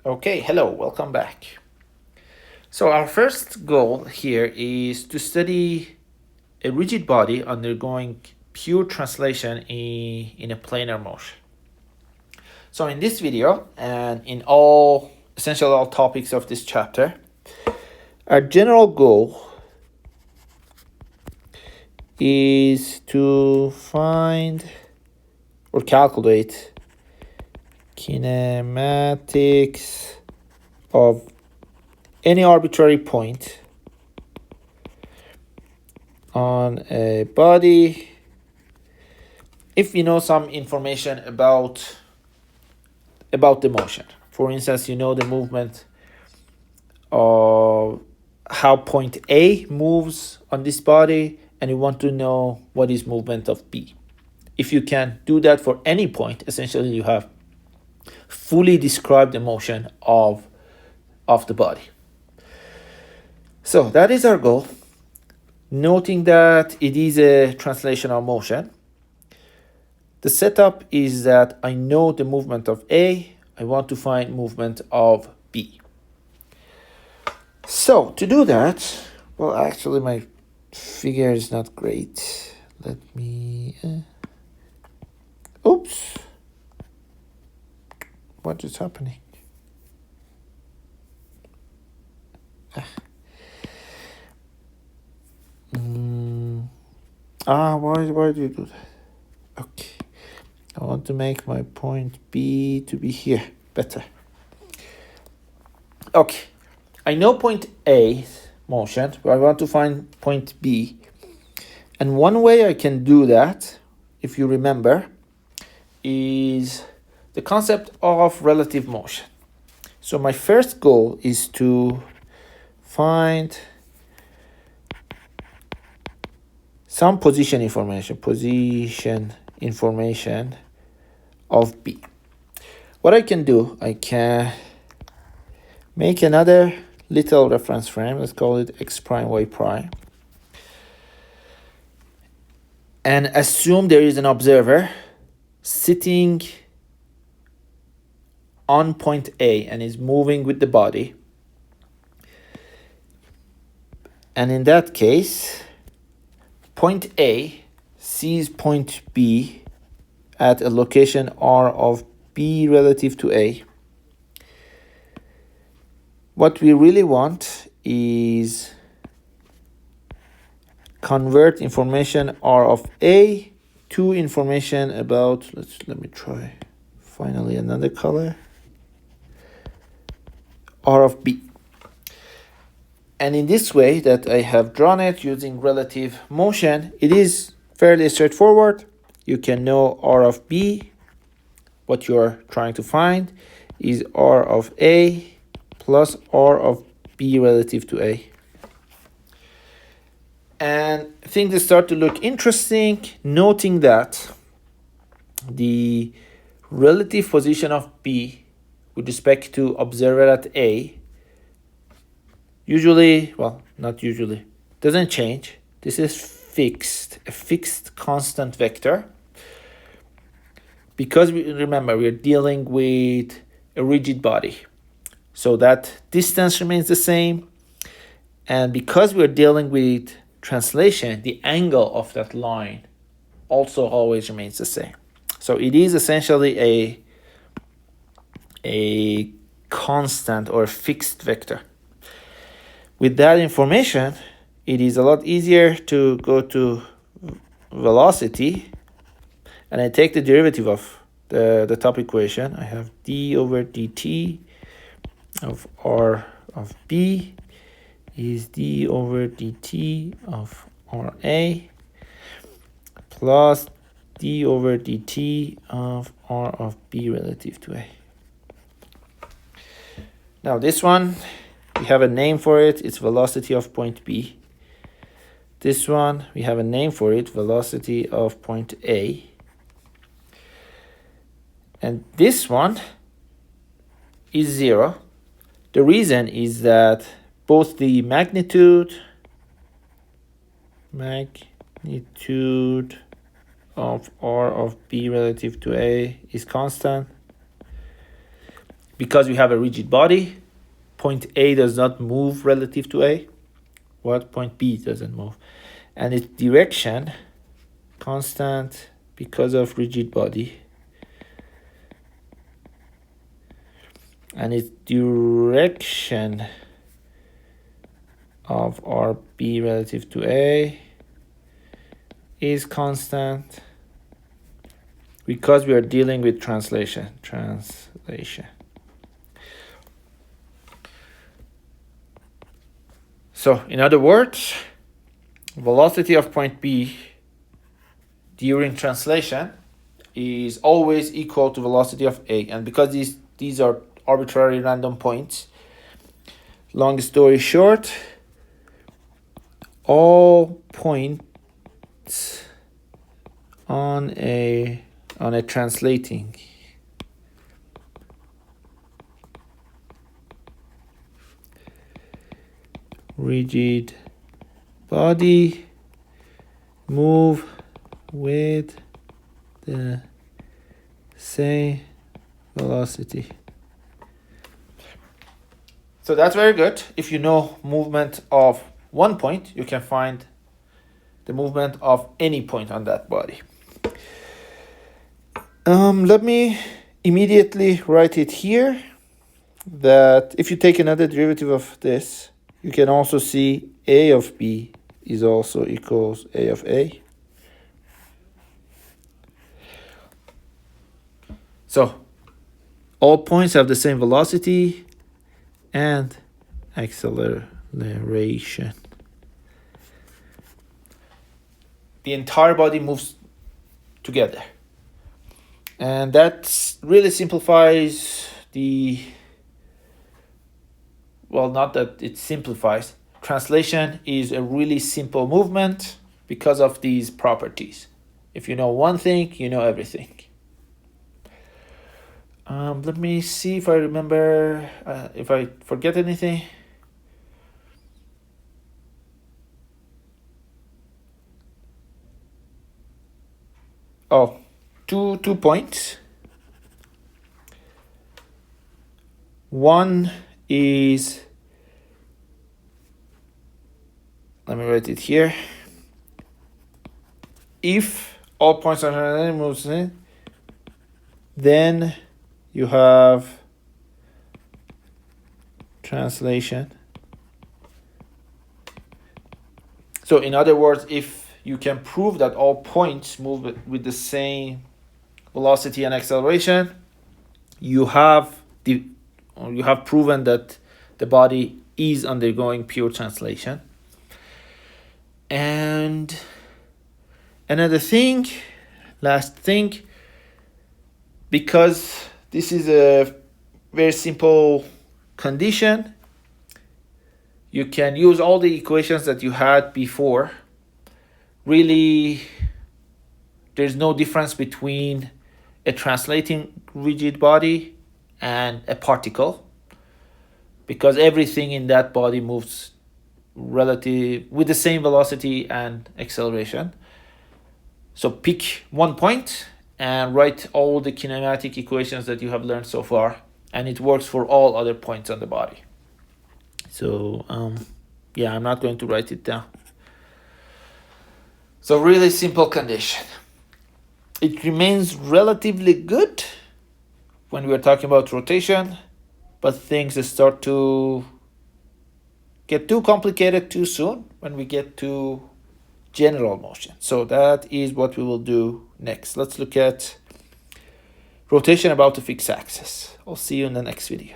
Okay, hello, welcome back. So, our first goal here is to study a rigid body undergoing pure translation in a planar motion. So, in this video and in all topics of this chapter, our general goal is to find or calculate kinematics of any arbitrary point on a body if we know some information about the motion. For instance, you know the movement of how point A moves on this body, and you want to know what is movement of B. If you can do that for any point, essentially you have fully described the motion of the body. So that is our goal. Noting that it is a translational motion, the setup is that I know the movement of A, I want to find movement of B. So to do that, well, actually my figure is not great. Let me, oops. What is happening? Why do you do that? Okay. I want to make my point B to be here. Better. Okay. I know point A motion, but I want to find point B. And one way I can do that, if you remember, is the concept of relative motion. So my first goal is to find some position information of B. What I can do, I can make another little reference frame. Let's call it x prime, y prime. And assume there is an observer sitting on point A and is moving with the body. And in that case, point A sees point B at a location R of B relative to A. What we really want is convert information R of A to information about, let me try finally another color, R of B. And in this way that I have drawn it using relative motion, it is fairly straightforward. You can know R of B, what you're trying to find, is R of A plus R of B relative to A. And things start to look interesting, noting that the relative position of B with respect to observer at A usually, well, not usually, doesn't change. This is fixed, a fixed constant vector. Because remember, we're dealing with a rigid body. So that distance remains the same. And because we're dealing with translation, the angle of that line also always remains the same. So it is essentially a constant or fixed vector. With that information, it is a lot easier to go to velocity, and I take the derivative of the top equation. I have d over dt of R of B is d over dt of RA plus d over dt of R of B relative to A. Now this one, we have a name for it. It's velocity of point B. This one, we have a name for it, velocity of point A. And this one is 0. The reason is that both the magnitude of R of B relative to A is constant, because we have a rigid body, point A does not move relative to A, what point B doesn't move. And its direction constant because of rigid body. And its direction of RB relative to A is constant because we are dealing with translation. So, in other words, velocity of point B during translation is always equal to velocity of A. And because these are arbitrary random points, long story short, all points on a translating rigid body move with the same velocity. So that's very good. If you know movement of one point, you can find the movement of any point on that body. Let me immediately write it here, that if you take another derivative of this, you can also see A of B is also equals A of A. So all points have the same velocity and acceleration. The entire body moves together. And that really simplifies not that it simplifies. Translation is a really simple movement because of these properties. If you know one thing, you know everything. Let me see if I remember, if I forget anything. Oh, two points. One is, let me write it here. If all points are moves, then you have translation. So in other words, if you can prove that all points move with the same velocity and acceleration, you have proven that the body is undergoing pure translation. And another thing, last thing, because this is a very simple condition, you can use all the equations that you had before. Really, there's no difference between a translating rigid body and a particle, because everything in that body moves relative with the same velocity and acceleration. So pick one point and write all the kinematic equations that you have learned so far, and it works for all other points on the body. So yeah, I'm not going to write it down. So really simple condition. It remains relatively good when we're talking about rotation, but things start to get too complicated too soon when we get to general motion. So that is what we will do next. Let's look at rotation about a fixed axis. I'll see you in the next video.